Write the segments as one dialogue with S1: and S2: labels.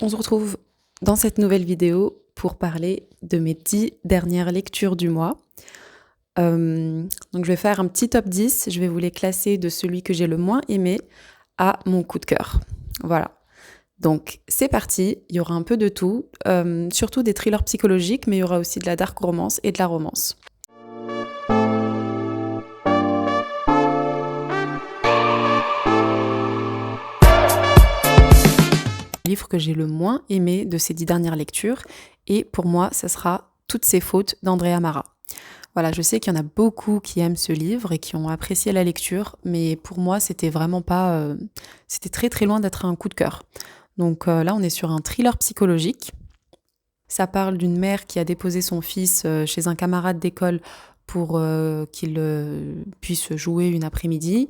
S1: on se retrouve dans cette nouvelle vidéo pour parler de mes 10 dernières lectures du mois. Donc je vais faire un petit top 10, je vais vous les classer de celui que j'ai le moins aimé à mon coup de cœur. Voilà. Donc c'est parti, il y aura un peu de tout, surtout des thrillers psychologiques, mais il y aura aussi de la dark romance et de la romance. Le livre que j'ai le moins aimé de ces 10 dernières lectures, et pour moi, ça sera Toutes ces fautes d'Andrea Mara. Voilà, je sais qu'il y en a beaucoup qui aiment ce livre et qui ont apprécié la lecture, mais pour moi, c'était vraiment pas... c'était très très loin d'être un coup de cœur. Donc là, on est sur un thriller psychologique. Ça parle d'une mère qui a déposé son fils chez un camarade d'école pour qu'il puisse jouer une après-midi.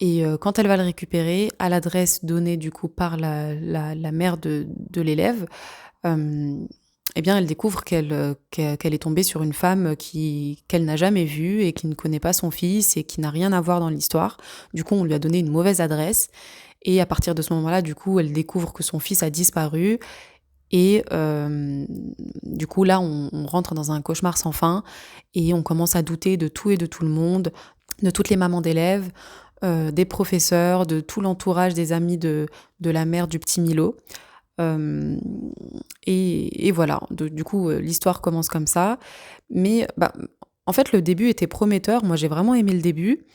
S1: Et quand elle va le récupérer, à l'adresse donnée du coup par la mère de l'élève, eh bien, elle découvre qu'elle est tombée sur une femme qu'elle n'a jamais vue et qui ne connaît pas son fils et qui n'a rien à voir dans l'histoire. Du coup, on lui a donné une mauvaise adresse. Et à partir de ce moment-là, du coup, elle découvre que son fils a disparu. Et du coup, là, on rentre dans un cauchemar sans fin et on commence à douter de tout et de tout le monde, de toutes les mamans d'élèves, des professeurs, de tout l'entourage des amis de la mère du petit Milo. Et voilà, du coup, l'histoire commence comme ça. Mais en fait, le début était prometteur. Moi, j'ai vraiment aimé le début.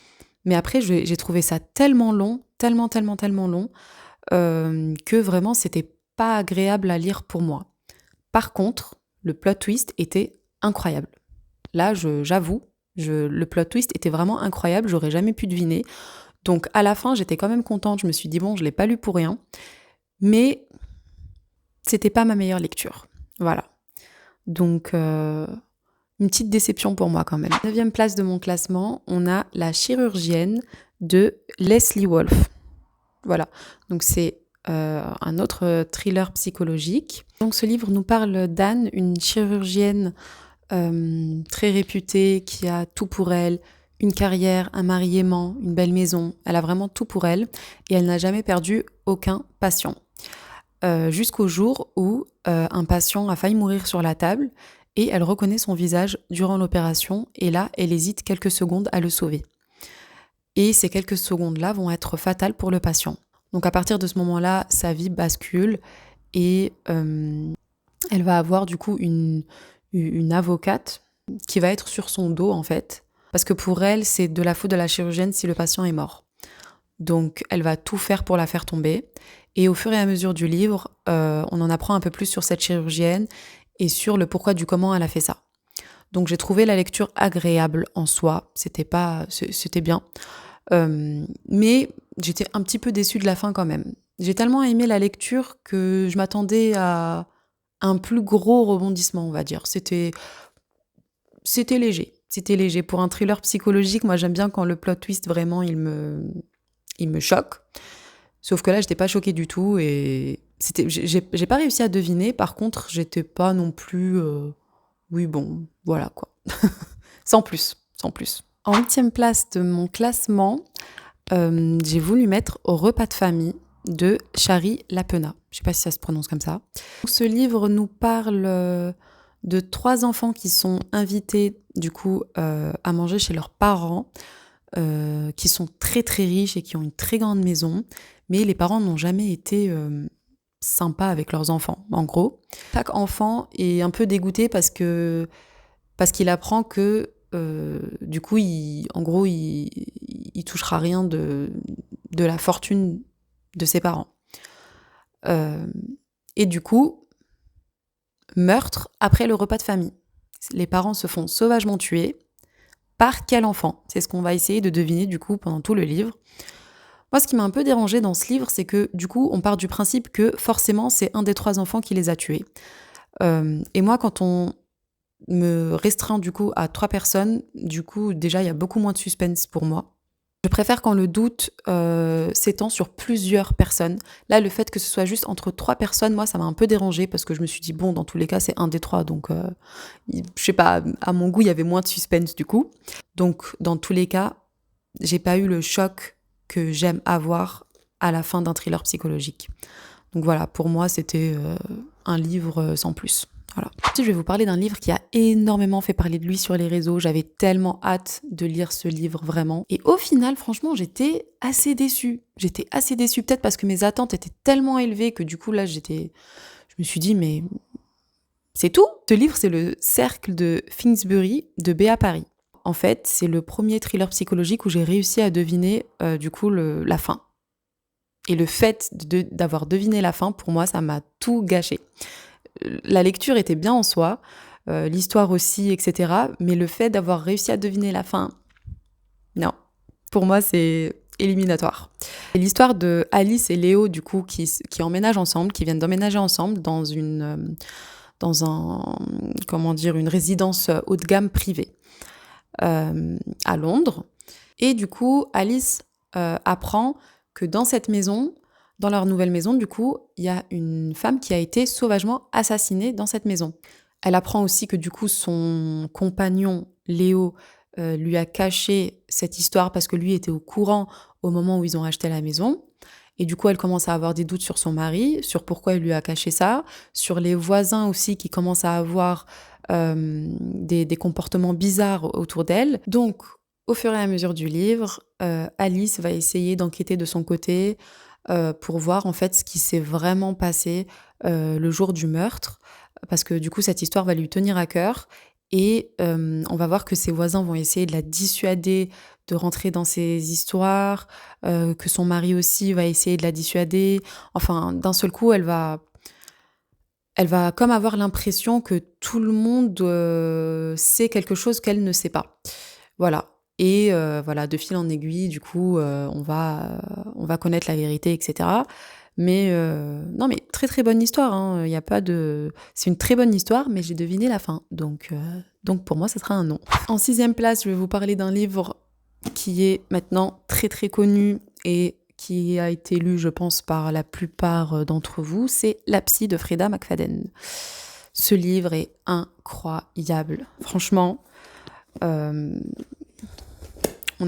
S1: Mais après, j'ai trouvé ça tellement long, tellement long, que vraiment, c'était pas agréable à lire pour moi. Par contre, le plot twist était incroyable. Là, j'avoue, le plot twist était vraiment incroyable. J'aurais jamais pu deviner. Donc, à la fin, j'étais quand même contente. Je me suis dit, bon, je l'ai pas lu pour rien. Mais c'était pas ma meilleure lecture. Voilà. Donc, une petite déception pour moi quand même. 9e place de mon classement, on a La chirurgienne de Leslie Wolfe. Voilà. Donc, c'est un autre thriller psychologique. Donc, ce livre nous parle d'Anne, une chirurgienne très réputée qui a tout pour elle. Une carrière, un mari aimant, une belle maison. Elle a vraiment tout pour elle et elle n'a jamais perdu aucun patient. Jusqu'au jour où un patient a failli mourir sur la table et elle reconnaît son visage durant l'opération et là, elle hésite quelques secondes à le sauver. Et ces quelques secondes-là vont être fatales pour le patient. Donc à partir de ce moment-là, sa vie bascule et elle va avoir du coup une avocate qui va être sur son dos en fait, parce que pour elle, c'est de la faute de la chirurgienne si le patient est mort. Donc elle va tout faire pour la faire tomber. Et au fur et à mesure du livre, on en apprend un peu plus sur cette chirurgienne et sur le pourquoi du comment elle a fait ça. Donc j'ai trouvé la lecture agréable en soi, c'était bien. Mais j'étais un petit peu déçue de la fin quand même. J'ai tellement aimé la lecture que je m'attendais à un plus gros rebondissement, on va dire. C'était léger. C'était léger. Pour un thriller psychologique, moi j'aime bien quand le plot twist, vraiment, il me choque. Sauf que là, j'étais pas choquée du tout et j'ai pas réussi à deviner. Par contre, j'étais pas non plus... oui, bon, voilà quoi. Sans plus. En 8e place de mon classement, j'ai voulu mettre Au repas de famille de Shari Lapena. Je sais pas si ça se prononce comme ça. Ce livre nous parle de 3 enfants qui sont invités du coup à manger chez leurs parents, qui sont très très riches et qui ont une très grande maison, mais les parents n'ont jamais été sympas avec leurs enfants. En gros, chaque enfant est un peu dégoûté parce qu'il apprend que du coup, il touchera rien de la fortune de ses parents. Et du coup, meurtre après le repas de famille. Les parents se font sauvagement tuer. Par quel enfant ? C'est ce qu'on va essayer de deviner du coup pendant tout le livre. Moi, ce qui m'a un peu dérangée dans ce livre, c'est que du coup, on part du principe que forcément, c'est un des 3 enfants qui les a tués. Et moi, quand on me restreint du coup à 3 personnes, du coup, déjà, il y a beaucoup moins de suspense pour moi. Je préfère quand le doute s'étend sur plusieurs personnes. Là, le fait que ce soit juste entre 3 personnes, moi, ça m'a un peu dérangée parce que je me suis dit, bon, dans tous les cas, c'est un des 3. Donc, je sais pas, à mon goût, il y avait moins de suspense du coup. Donc, dans tous les cas, j'ai pas eu le choc que j'aime avoir à la fin d'un thriller psychologique. Donc voilà, pour moi, c'était un livre sans plus. Voilà. Ensuite, je vais vous parler d'un livre qui a énormément fait parler de lui sur les réseaux. J'avais tellement hâte de lire ce livre, vraiment. Et au final, franchement, j'étais assez déçue. J'étais assez déçue, peut-être parce que mes attentes étaient tellement élevées que du coup, là, je me suis dit, mais c'est tout. Ce livre, c'est Le Cercle de Finsbury de Béa Paris. En fait, c'est le premier thriller psychologique où j'ai réussi à deviner, du coup, la fin. Et le fait d'avoir deviné la fin, pour moi, ça m'a tout gâché. La lecture était bien en soi, l'histoire aussi, etc. Mais le fait d'avoir réussi à deviner la fin, non. Pour moi, c'est éliminatoire. C'est l'histoire de Alice et Léo, du coup, qui emménagent ensemble, qui viennent d'emménager ensemble dans une résidence haut de gamme privée à Londres. Et du coup, Alice apprend que dans cette maison, dans leur nouvelle maison, du coup, il y a une femme qui a été sauvagement assassinée dans cette maison. Elle apprend aussi que du coup, son compagnon, Léo, lui a caché cette histoire parce que lui était au courant au moment où ils ont acheté la maison. Et du coup, elle commence à avoir des doutes sur son mari, sur pourquoi il lui a caché ça, sur les voisins aussi qui commencent à avoir des comportements bizarres autour d'elle. Donc, au fur et à mesure du livre, Alice va essayer d'enquêter de son côté pour voir en fait ce qui s'est vraiment passé le jour du meurtre, parce que du coup cette histoire va lui tenir à cœur et on va voir que ses voisins vont essayer de la dissuader de rentrer dans ces histoires, que son mari aussi va essayer de la dissuader. Enfin, d'un seul coup, elle va comme avoir l'impression que tout le monde sait quelque chose qu'elle ne sait pas. Voilà. Et voilà, de fil en aiguille, du coup, on va connaître la vérité, etc. Mais non, mais très très bonne histoire. Hein. Y a pas de... C'est une très bonne histoire, mais j'ai deviné la fin. Donc pour moi, ça sera un non. En 6e place, je vais vous parler d'un livre qui est maintenant très très connu et qui a été lu, je pense, par la plupart d'entre vous. C'est La Psy de Freda McFadden. Ce livre est incroyable. Franchement, on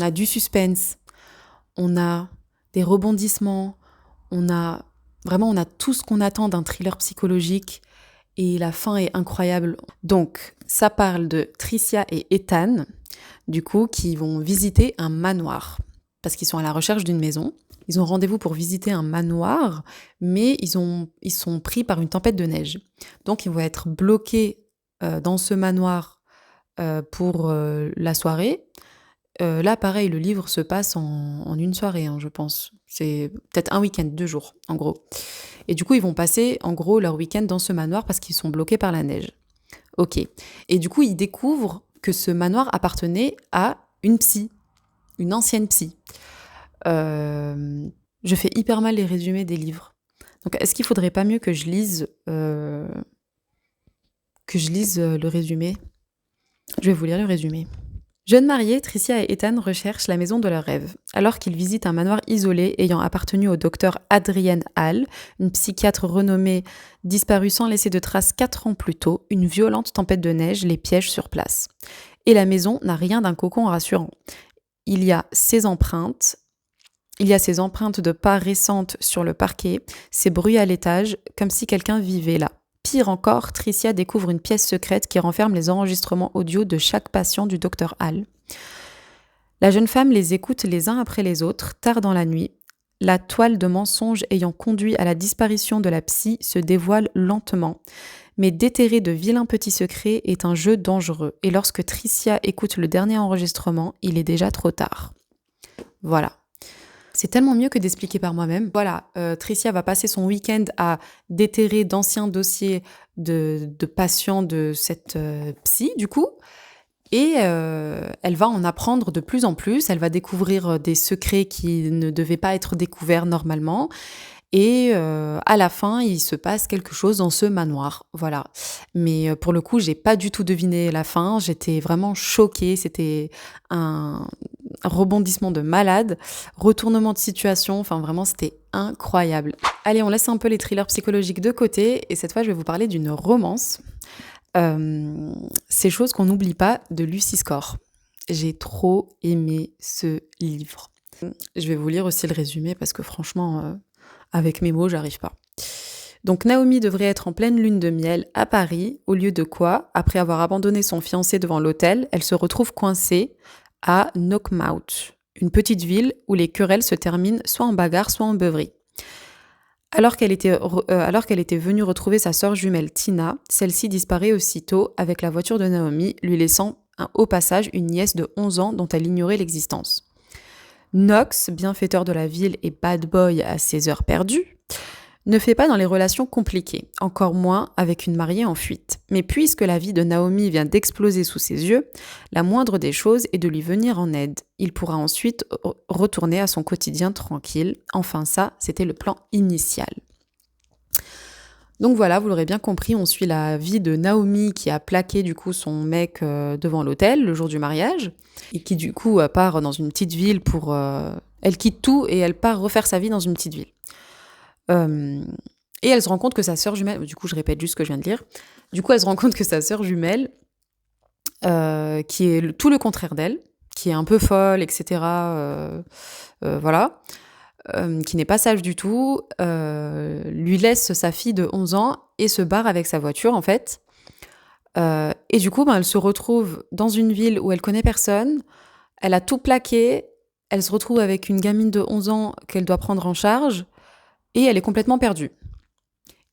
S1: a du suspense, on a des rebondissements, on a tout ce qu'on attend d'un thriller psychologique et la fin est incroyable. Donc, ça parle de Tricia et Ethan, du coup, qui vont visiter un manoir parce qu'ils sont à la recherche d'une maison. Ils ont rendez-vous pour visiter un manoir, mais ils sont pris par une tempête de neige. Donc, ils vont être bloqués dans ce manoir pour la soirée. Là, pareil, le livre se passe en une soirée, hein, je pense. C'est peut-être un week-end, 2 jours, en gros. Et du coup, ils vont passer, en gros, leur week-end dans ce manoir parce qu'ils sont bloqués par la neige. Ok. Et du coup, ils découvrent que ce manoir appartenait à une psy, une ancienne psy. Je fais hyper mal les résumés des livres. Donc, est-ce qu'il faudrait pas mieux que je lise le résumé ? Je vais vous lire le résumé. Jeunes mariés, Tricia et Ethan recherchent la maison de leurs rêves. Alors qu'ils visitent un manoir isolé ayant appartenu au docteur Adrienne Hall, une psychiatre renommée disparue sans laisser de traces 4 ans plus tôt, une violente tempête de neige les piège sur place. Et la maison n'a rien d'un cocon rassurant. Il y a ces empreintes de pas récentes sur le parquet, ces bruits à l'étage, comme si quelqu'un vivait là. Pire encore, Tricia découvre une pièce secrète qui renferme les enregistrements audio de chaque patient du docteur Hall. La jeune femme les écoute les uns après les autres, tard dans la nuit. La toile de mensonges ayant conduit à la disparition de la psy se dévoile lentement. Mais déterrer de vilains petits secrets est un jeu dangereux. Et lorsque Tricia écoute le dernier enregistrement, il est déjà trop tard. Voilà. C'est tellement mieux que d'expliquer par moi-même. Voilà, Tricia va passer son week-end à déterrer d'anciens dossiers de patients de cette psy, du coup. Et elle va en apprendre de plus en plus. Elle va découvrir des secrets qui ne devaient pas être découverts normalement. Et à la fin, il se passe quelque chose dans ce manoir. Voilà. Mais pour le coup, j'ai pas du tout deviné la fin. J'étais vraiment choquée. C'était un rebondissement de malade, retournement de situation. Enfin, vraiment, c'était incroyable. Allez, on laisse un peu les thrillers psychologiques de côté. Et cette fois, je vais vous parler d'une romance. Ces choses qu'on n'oublie pas de Lucy Score. J'ai trop aimé ce livre. Je vais vous lire aussi le résumé parce que franchement, avec mes mots, j'arrive pas. Donc Naomi devrait être en pleine lune de miel à Paris, au lieu de quoi, après avoir abandonné son fiancé devant l'hôtel, elle se retrouve coincée à Knockmouth, une petite ville où les querelles se terminent soit en bagarre, soit en beuverie. Alors qu'elle était venue retrouver sa sœur jumelle Tina, celle-ci disparaît aussitôt avec la voiture de Naomi, lui laissant au passage une nièce de 11 ans dont elle ignorait l'existence. Knox, bienfaiteur de la ville et bad boy à ses heures perdues, ne fait pas dans les relations compliquées, encore moins avec une mariée en fuite. Mais puisque la vie de Naomi vient d'exploser sous ses yeux, la moindre des choses est de lui venir en aide. Il pourra ensuite retourner à son quotidien tranquille. Enfin ça, c'était le plan initial. Donc voilà, vous l'aurez bien compris, on suit la vie de Naomi qui a plaqué du coup son mec devant l'hôtel le jour du mariage et qui du coup part dans une petite ville pour... Elle quitte tout et elle part refaire sa vie dans une petite ville. Et elle se rend compte que sa sœur jumelle, du coup je répète juste ce que je viens de dire, du coup elle se rend compte que sa sœur jumelle, qui est tout le contraire d'elle, qui est un peu folle, etc., voilà, qui n'est pas sage du tout, lui laisse sa fille de 11 ans et se barre avec sa voiture en fait. Et du coup elle se retrouve dans une ville où elle connaît personne, elle a tout plaqué, elle se retrouve avec une gamine de 11 ans qu'elle doit prendre en charge, et elle est complètement perdue.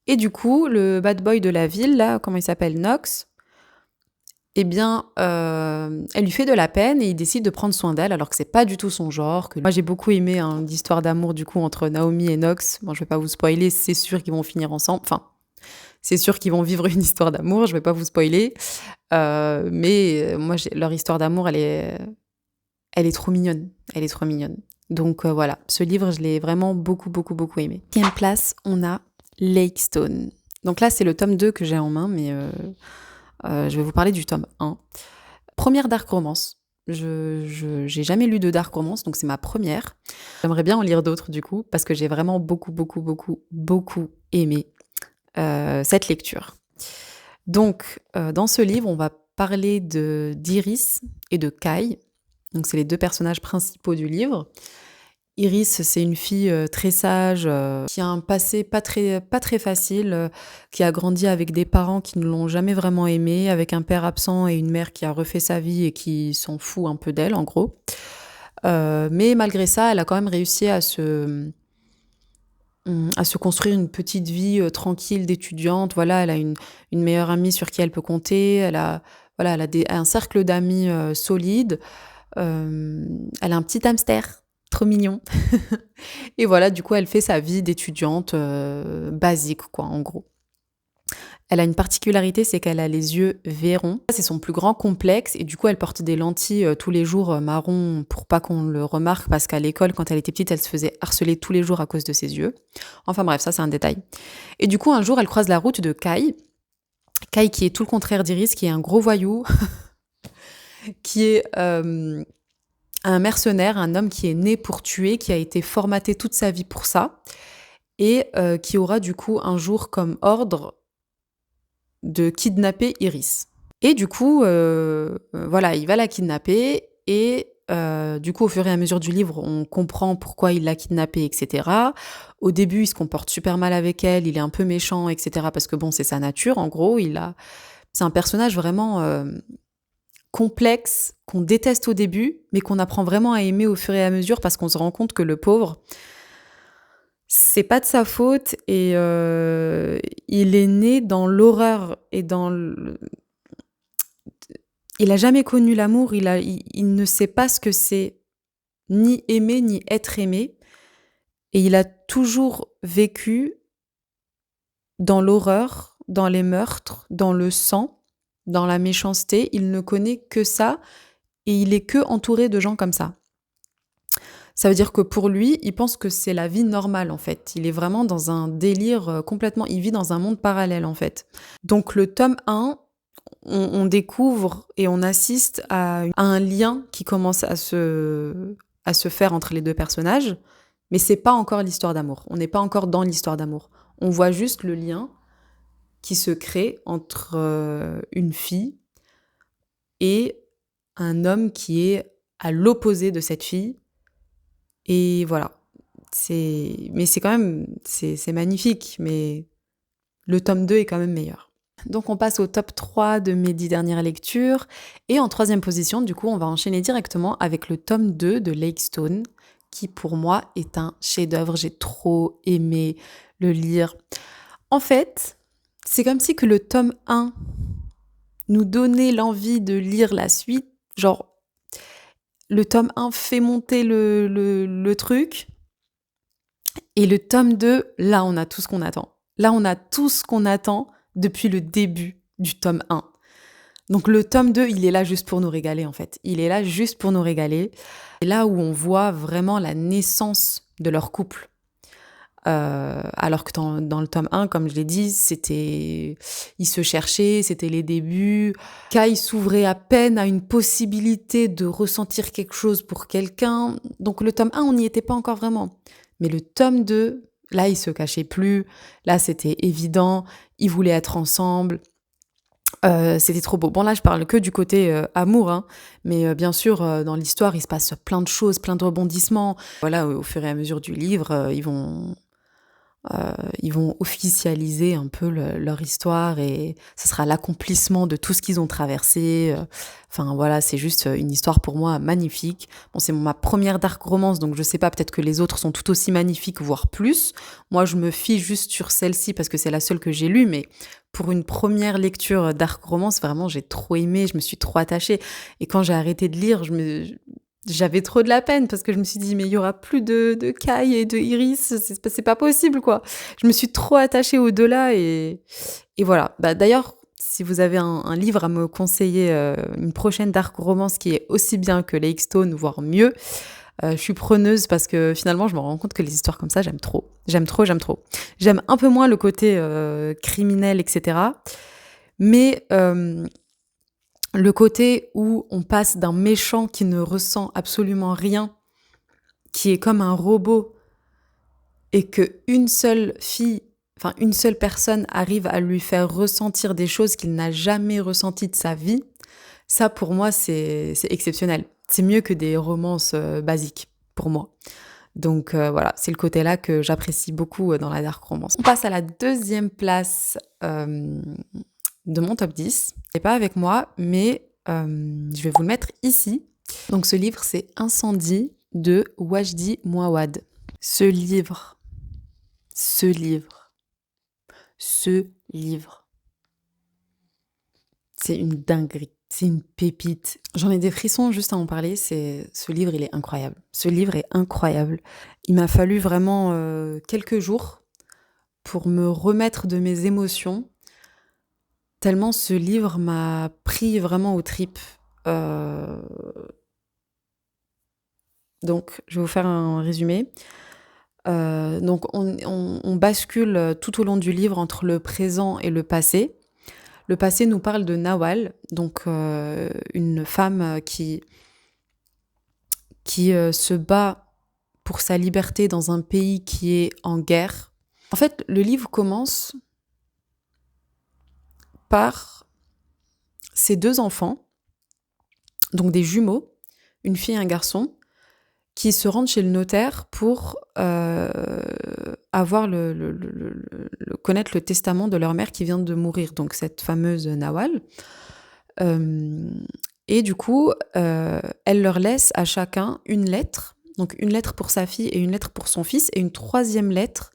S1: Et du coup, le bad boy de la ville, là, comment il s'appelle, Knox, eh bien, elle lui fait de la peine et il décide de prendre soin d'elle, alors que c'est pas du tout son genre. Moi, j'ai beaucoup aimé l'histoire d'amour, du coup, entre Naomi et Knox. Bon, je vais pas vous spoiler, c'est sûr qu'ils vont finir ensemble. Enfin, c'est sûr qu'ils vont vivre une histoire d'amour, je vais pas vous spoiler. Mais moi, leur histoire d'amour, elle est trop mignonne. Elle est trop mignonne. Donc voilà, ce livre, je l'ai vraiment beaucoup, beaucoup, beaucoup aimé. 5e place, on a Lakestone. Donc là, c'est le tome 2 que j'ai en main, mais je vais vous parler du tome 1. Première dark romance. J'ai jamais lu de dark romance, donc c'est ma première. J'aimerais bien en lire d'autres du coup, parce que j'ai vraiment beaucoup, beaucoup, beaucoup, beaucoup aimé cette lecture. Donc, dans ce livre, on va parler d'Iris et de Kai. Donc, c'est les deux personnages principaux du livre. Iris, c'est une fille très sage, qui a un passé pas très facile, qui a grandi avec des parents qui ne l'ont jamais vraiment aimée, avec un père absent et une mère qui a refait sa vie et qui s'en fout un peu d'elle, en gros. Mais malgré ça, elle a quand même réussi à se construire une petite vie tranquille d'étudiante. Voilà, elle a une meilleure amie sur qui elle peut compter. Elle a un cercle d'amis solide. Elle a un petit hamster, trop mignon. Et voilà, du coup, elle fait sa vie d'étudiante basique, quoi, en gros. Elle a une particularité, c'est qu'elle a les yeux verrons. C'est son plus grand complexe et du coup, elle porte des lentilles tous les jours marron pour pas qu'on le remarque parce qu'à l'école, quand elle était petite, elle se faisait harceler tous les jours à cause de ses yeux. Enfin bref, ça c'est un détail. Et du coup, un jour, elle croise la route de Kai. Kai qui est tout le contraire d'Iris, qui est un gros voyou, qui est un mercenaire, un homme qui est né pour tuer, qui a été formaté toute sa vie pour ça et qui aura du coup un jour comme ordre de kidnapper Iris. Et du coup, voilà, il va la kidnapper et du coup, au fur et à mesure du livre, on comprend pourquoi il l'a kidnappée, etc. Au début, il se comporte super mal avec elle, il est un peu méchant, etc. Parce que bon, c'est sa nature, en gros. C'est un personnage vraiment complexe, qu'on déteste au début, mais qu'on apprend vraiment à aimer au fur et à mesure parce qu'on se rend compte que le pauvre, c'est pas de sa faute et il est né dans l'horreur et il a jamais connu l'amour, il ne sait pas ce que c'est ni aimer ni être aimé et il a toujours vécu dans l'horreur, dans les meurtres, dans le sang, dans la méchanceté, il ne connaît que ça et il est que entouré de gens comme ça. Ça veut dire que pour lui, il pense que c'est la vie normale en fait. Il est vraiment dans un délire complètement... Il vit dans un monde parallèle en fait. Donc le tome 1, on découvre et on assiste à un lien qui commence à se faire entre les deux personnages, mais c'est pas encore l'histoire d'amour. On n'est pas encore dans l'histoire d'amour. On voit juste le lien qui se crée entre une fille et un homme qui est à l'opposé de cette fille. Et voilà. Mais c'est quand même... C'est magnifique, mais le tome 2 est quand même meilleur. Donc on passe au top 3 de mes 10 dernières lectures. Et en troisième position, du coup, on va enchaîner directement avec le tome 2 de Lake Stone, qui pour moi est un chef-d'œuvre. J'ai trop aimé le lire. En fait, c'est comme si que le tome 1 nous donnait l'envie de lire la suite. Genre, le tome 1 fait monter le truc. Et le tome 2, là, on a tout ce qu'on attend. Là, on a tout ce qu'on attend depuis le début du tome 1. Donc le tome 2, il est là juste pour nous régaler, en fait. Il est là juste pour nous régaler. C'est là où on voit vraiment la naissance de leur couple. Alors que dans le tome 1, comme je l'ai dit, ils se cherchaient, c'était les débuts. Kai s'ouvrait à peine à une possibilité de ressentir quelque chose pour quelqu'un. Donc le tome 1, on n'y était pas encore vraiment. Mais le tome 2, là, ils se cachaient plus. Là, c'était évident. Ils voulaient être ensemble. C'était trop beau. Bon, là, je parle que du côté amour, hein. Mais bien sûr, dans l'histoire, il se passe plein de choses, plein de rebondissements. Voilà, au fur et à mesure du livre, ils vont officialiser un peu leur histoire et ce sera l'accomplissement de tout ce qu'ils ont traversé. Enfin voilà, c'est juste une histoire pour moi magnifique. Bon, c'est ma première dark romance, donc je sais pas, peut-être que les autres sont tout aussi magnifiques, voire plus. Moi, je me fie juste sur celle-ci parce que c'est la seule que j'ai lue, mais pour une première lecture dark romance, vraiment, j'ai trop aimé, je me suis trop attachée. Et quand j'ai arrêté de lire, j'avais trop de la peine parce que je me suis dit, mais il y aura plus de Kai et de Iris, c'est pas possible, quoi. Je me suis trop attachée au-delà et voilà. Bah, d'ailleurs, si vous avez un livre à me conseiller, une prochaine dark romance qui est aussi bien que Lake Stone, voire mieux, je suis preneuse parce que finalement, je me rends compte que les histoires comme ça, j'aime trop. J'aime trop, j'aime trop. J'aime un peu moins le côté criminel, etc. Mais le côté où on passe d'un méchant qui ne ressent absolument rien, qui est comme un robot, et que une seule personne arrive à lui faire ressentir des choses qu'il n'a jamais ressenties de sa vie, ça pour moi c'est exceptionnel. C'est mieux que des romances basiques pour moi. Donc voilà, c'est le côté-là que j'apprécie beaucoup dans la dark romance. On passe à la deuxième place de mon top 10. C'est pas avec moi, mais je vais vous le mettre ici. Donc ce livre, c'est Incendie de Wajdi Mouawad. Ce livre, c'est une dinguerie. C'est une pépite. J'en ai des frissons juste à en parler. Ce livre, il est incroyable. Ce livre est incroyable. Il m'a fallu vraiment quelques jours pour me remettre de mes émotions. Tellement ce livre m'a pris vraiment aux tripes. Donc, je vais vous faire un résumé. Donc, on bascule tout au long du livre entre le présent et le passé. Le passé nous parle de Nawal, donc une femme qui se bat pour sa liberté dans un pays qui est en guerre. En fait, le livre commence par ses deux enfants, donc des jumeaux, une fille et un garçon, qui se rendent chez le notaire pour connaître le testament de leur mère qui vient de mourir, donc cette fameuse Nawal. Et du coup, elle leur laisse à chacun une lettre, donc une lettre pour sa fille et une lettre pour son fils, et une troisième lettre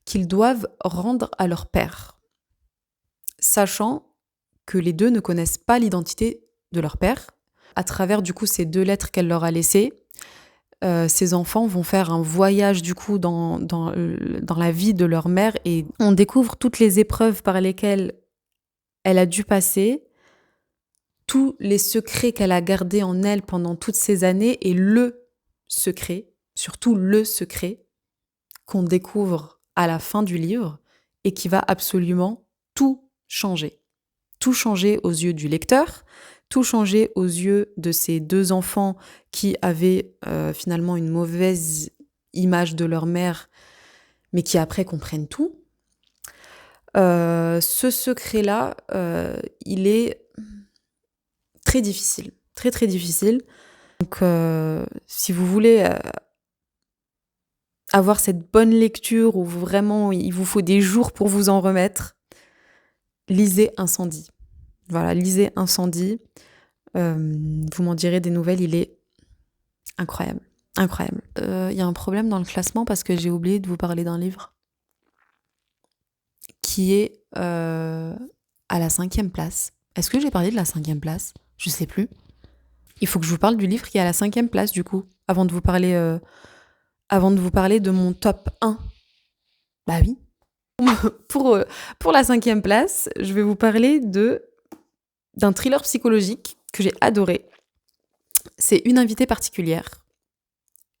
S1: qu'ils doivent rendre à leur père, sachant que les deux ne connaissent pas l'identité de leur père. À travers du coup ces deux lettres qu'elle leur a laissées, ces enfants vont faire un voyage du coup dans la vie de leur mère et on découvre toutes les épreuves par lesquelles elle a dû passer, tous les secrets qu'elle a gardés en elle pendant toutes ces années et le secret, surtout le secret qu'on découvre à la fin du livre et qui va absolument tout changer. Tout changer aux yeux du lecteur, tout changer aux yeux de ces deux enfants qui avaient finalement une mauvaise image de leur mère, mais qui après comprennent tout. Ce secret-là, il est très difficile, très très difficile. Donc si vous voulez avoir cette bonne lecture où vraiment il vous faut des jours pour vous en remettre, lisez Incendie. Voilà, lisez Incendie. Vous m'en direz des nouvelles, il est incroyable. Incroyable. Il y a un problème dans le classement parce que j'ai oublié de vous parler d'un livre qui est à la 5e place. Est-ce que j'ai parlé de la 5e place? Je sais plus. Il faut que je vous parle du livre qui est à la 5e place, du coup, avant de vous parler de mon top 1. Bah oui. Pour la 5e place, je vais vous parler d'un thriller psychologique que j'ai adoré. C'est Une invitée particulière.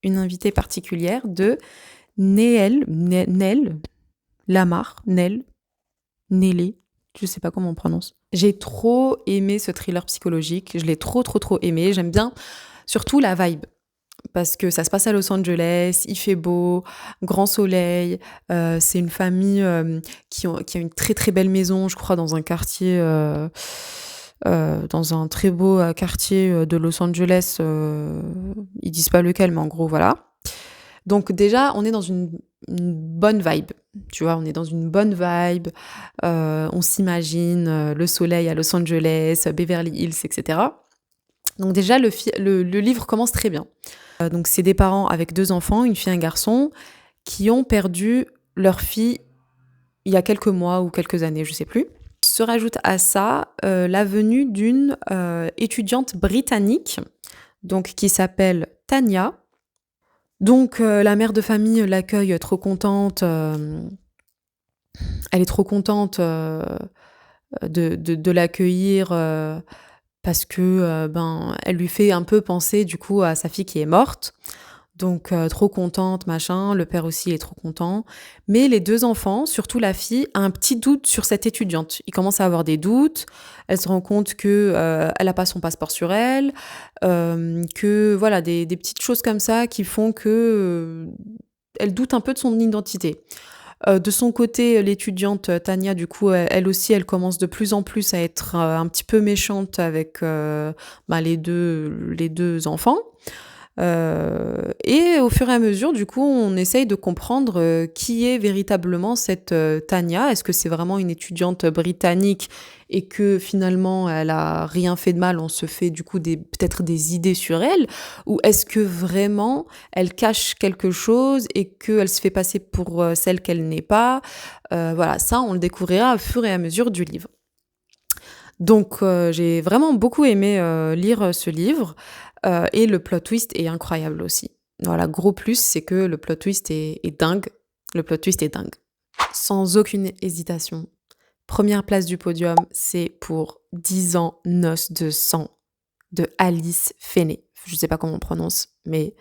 S1: Une invitée particulière de Nell Lamar, Nélé, je sais pas comment on prononce. J'ai trop aimé ce thriller psychologique, je l'ai trop aimé, j'aime bien surtout la vibe. Parce que ça se passe à Los Angeles, il fait beau, grand soleil, c'est une famille qui a une très belle maison, je crois, dans un quartier, dans un très beau quartier de Los Angeles, ils disent pas lequel, mais en gros, voilà. Donc déjà, on est dans une bonne vibe, tu vois, on est dans une bonne vibe, on s'imagine le soleil à Los Angeles, Beverly Hills, etc. Donc déjà, le livre commence très bien. Donc c'est des parents avec 2 enfants, une fille et un garçon, qui ont perdu leur fille il y a quelques mois ou quelques années, je sais plus. Se rajoute à ça la venue d'une étudiante britannique, donc qui s'appelle Tania. Donc la mère de famille l'accueille trop contente. Elle est trop contente de l'accueillir parce que elle lui fait un peu penser du coup à sa fille qui est morte. Donc trop contente, machin, le père aussi est trop content. Mais les 2 enfants, surtout la fille, a un petit doute sur cette étudiante. Il commence à avoir des doutes, elle se rend compte que elle a pas son passeport sur elle, que voilà, des petites choses comme ça qui font que elle doute un peu de son identité. De son côté, l'étudiante Tania, du coup, elle aussi, elle commence de plus en plus à être un petit peu méchante avec les deux enfants. Et au fur et à mesure, du coup, on essaye de comprendre qui est véritablement cette Tania. Est-ce que c'est vraiment une étudiante britannique et que finalement elle a rien fait de mal, on se fait du coup peut-être des idées sur elle, ou est-ce que vraiment elle cache quelque chose et qu'elle se fait passer pour celle qu'elle n'est pas. Voilà, ça on le découvrira au fur et à mesure du livre. Donc j'ai vraiment beaucoup aimé lire ce livre et le plot twist est incroyable aussi. Voilà, gros plus, c'est que le plot twist est dingue. Le plot twist est dingue. Sans aucune hésitation. Première place du podium, c'est pour 10 ans, noces de sang de Alice Fenné. Je sais pas comment on prononce, mais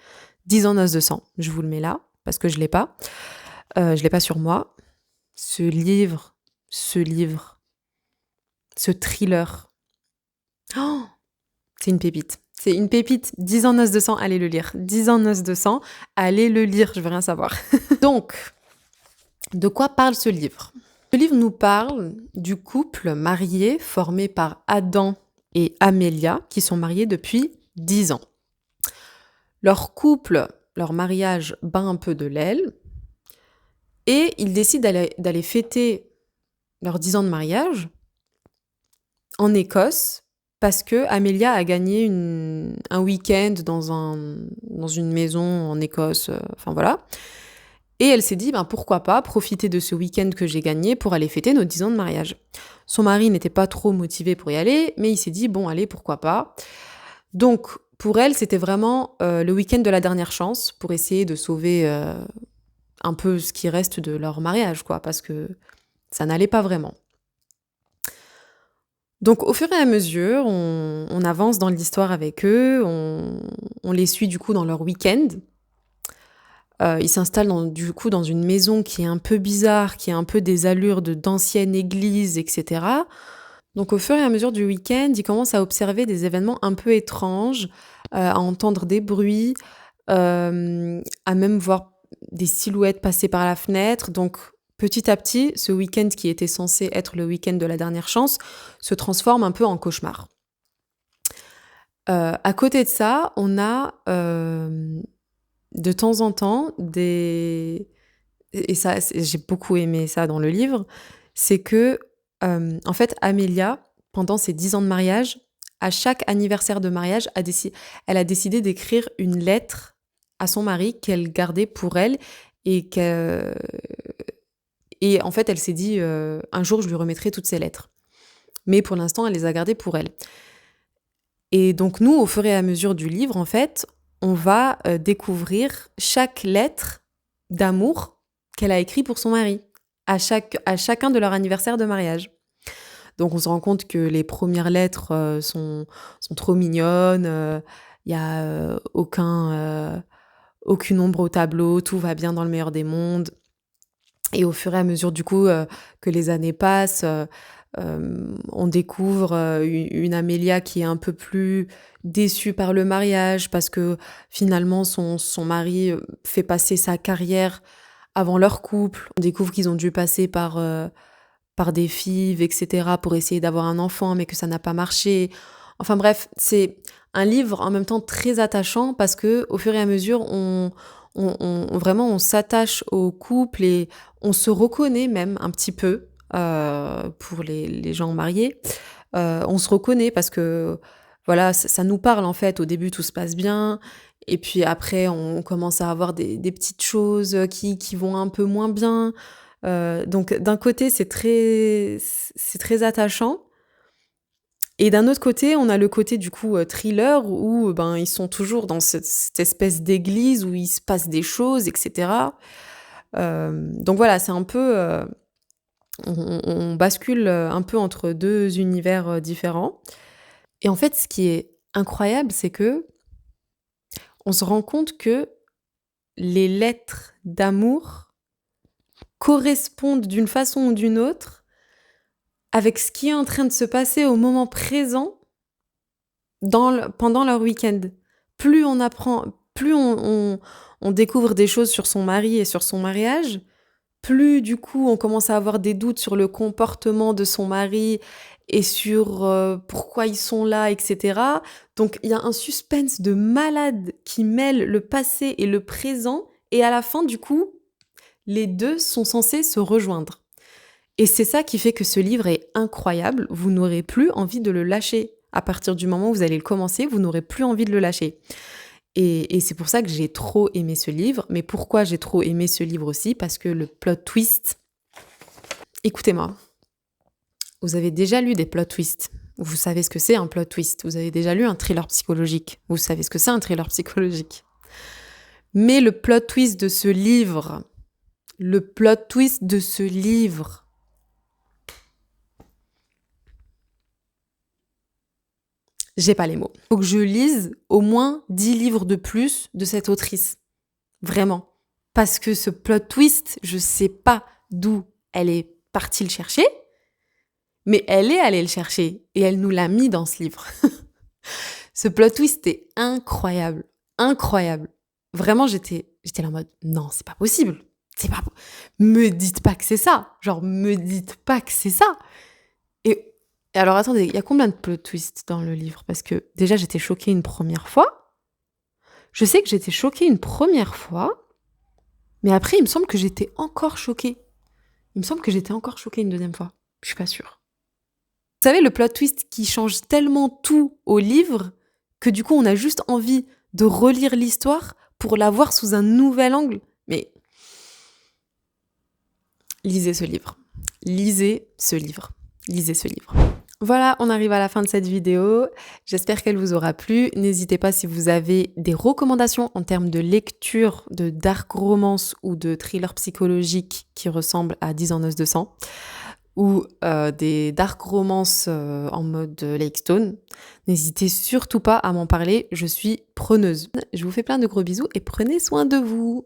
S1: 10 ans, noces de sang. Je vous le mets là, parce que je l'ai pas. Je l'ai pas sur moi. Ce livre, ce thriller. Oh, c'est une pépite. C'est une pépite. 10 ans, noces de sang, allez le lire. 10 ans, noces de sang, allez le lire, je veux rien savoir. Donc, de quoi parle ce livre? Ce livre nous parle du couple marié formé par Adam et Amélia, qui sont mariés depuis 10 ans. Leur couple, leur mariage bat un peu de l'aile, et ils décident d'aller fêter leurs 10 ans de mariage en Écosse, parce que Amélia a gagné un week-end dans une maison en Écosse, enfin voilà. Et elle s'est dit, pourquoi pas profiter de ce week-end que j'ai gagné pour aller fêter nos 10 ans de mariage. Son mari n'était pas trop motivé pour y aller, mais il s'est dit, bon, allez, pourquoi pas. Donc, pour elle, c'était vraiment le week-end de la dernière chance pour essayer de sauver un peu ce qui reste de leur mariage, quoi, parce que ça n'allait pas vraiment. Donc, au fur et à mesure, on avance dans l'histoire avec eux, on les suit du coup dans leur week-end. Ils s'installent du coup dans une maison qui est un peu bizarre, qui a un peu des allures d'ancienne église, etc. Donc au fur et à mesure du week-end, ils commencent à observer des événements un peu étranges, à entendre des bruits, à même voir des silhouettes passer par la fenêtre. Donc petit à petit, ce week-end qui était censé être le week-end de la dernière chance se transforme un peu en cauchemar. À côté de ça, on a de temps en temps et ça, j'ai beaucoup aimé ça dans le livre, c'est que En fait, Amélia, pendant ses 10 ans de mariage, à chaque anniversaire de mariage, elle a décidé d'écrire une lettre à son mari qu'elle gardait pour elle et que et en fait, elle s'est dit, «Un jour, je lui remettrai toutes ces lettres». Mais pour l'instant, elle les a gardées pour elle. Et donc nous, au fur et à mesure du livre, en fait, on va, découvrir chaque lettre d'amour qu'elle a écrit pour son mari, à chacun de leur anniversaire de mariage. Donc on se rend compte que les premières lettres, sont trop mignonnes, il y a, aucune ombre au tableau, tout va bien dans le meilleur des mondes. Et au fur et à mesure du coup, que les années passent, on découvre, une Amélia qui est un peu plus déçue par le mariage parce que finalement son mari, fait passer sa carrière avant leur couple. On découvre qu'ils ont dû passer par des FIV et cetera pour essayer d'avoir un enfant, mais que ça n'a pas marché. Enfin bref, c'est un livre en même temps très attachant parce qu'au fur et à mesure, vraiment on s'attache au couple et on se reconnaît même un petit peu, pour les gens mariés. On se reconnaît parce que voilà, ça nous parle en fait. Au début, tout se passe bien et puis après, on commence à avoir des petites choses, qui vont un peu moins bien. Donc d'un côté, c'est très attachant et d'un autre côté, on a le côté du coup, thriller où, ben, ils sont toujours dans cette espèce d'église où il se passe des choses et cetera. Donc voilà, c'est un peu, on bascule, un peu entre 2 univers, différents et en fait, ce qui est incroyable, c'est que on se rend compte que les lettres d'amour correspondent d'une façon ou d'une autre avec ce qui est en train de se passer au moment présent pendant leur week-end. Plus on apprend, plus on découvre des choses sur son mari et sur son mariage, plus du coup on commence à avoir des doutes sur le comportement de son mari et sur pourquoi ils sont là, etc. Donc il y a un suspense de malade qui mêle le passé et le présent et à la fin du coup, les deux sont censés se rejoindre. Et c'est ça qui fait que ce livre est incroyable, vous n'aurez plus envie de le lâcher. À partir du moment où vous allez le commencer, vous n'aurez plus envie de le lâcher. Et c'est pour ça que j'ai trop aimé ce livre. Mais pourquoi j'ai trop aimé ce livre aussi? Parce que le plot twist... Écoutez-moi, vous avez déjà lu des plot twists. Vous savez ce que c'est un plot twist. Vous avez déjà lu un thriller psychologique. Vous savez ce que c'est un thriller psychologique. Mais le plot twist de ce livre... J'ai pas les mots. Faut que je lise au moins 10 livres de plus de cette autrice. Vraiment. Parce que ce plot twist, je sais pas d'où elle est partie le chercher, mais elle est allée le chercher et elle nous l'a mis dans ce livre. Ce plot twist est incroyable. Incroyable. Vraiment, j'étais là en mode, non, c'est pas possible. Me dites pas que c'est ça. Genre, me dites pas que c'est ça. Et alors, attendez, il y a combien de plot twists dans le livre? Parce que déjà, j'étais choquée une première fois. Je sais que j'étais choquée une première fois, mais après, il me semble que j'étais encore choquée. Il me semble que j'étais encore choquée une deuxième fois. Je suis pas sûre. Vous savez, le plot twist qui change tellement tout au livre que du coup, on a juste envie de relire l'histoire pour la voir sous un nouvel angle. Mais lisez ce livre. Lisez ce livre. Lisez ce livre. Voilà, on arrive à la fin de cette vidéo. J'espère qu'elle vous aura plu. N'hésitez pas si vous avez des recommandations en termes de lecture de dark romance ou de thriller psychologique qui ressemblent à 10 en os de sang ou des dark romances en mode Lake Stone. N'hésitez surtout pas à m'en parler, je suis preneuse. Je vous fais plein de gros bisous et prenez soin de vous.